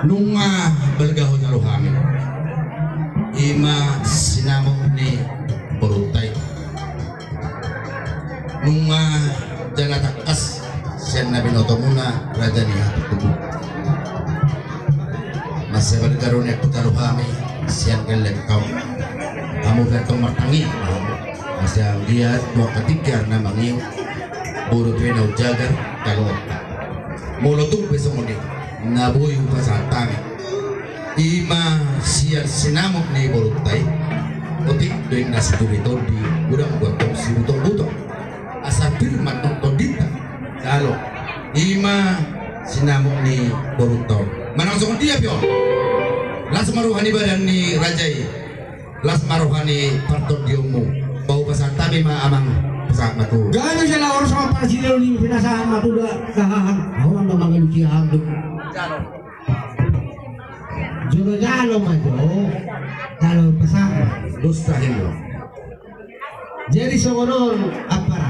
nung balgaho na luhangin ima sinamok ni Borutay nung jalatakas siya na binoto muna raja ni Hatutubo masya balgaro ni Putaruhami siya kalagkaw kamu gatong matangi masya lihat dua ketiga na mangiw Borutay na ujagar kalot molotong besok muli nabuhay pa sa tangi ima siya sinamok ni Borutay putik doing nasa turito di gudang gotong si butong-butong asa firman ng todita kalo ima sinamok ni Borutay manang sokong dia pyo las maruhani badan ni Rajai las maruhani partot diomu bau pasang tabi amang pasang matu gano'n siya lang oras mga parasilo ni pinasahan matuda kahahan awang na mga lucihan Jolo-jalo maju, jalo pesawat. dustahin lo Jadi seorang apa?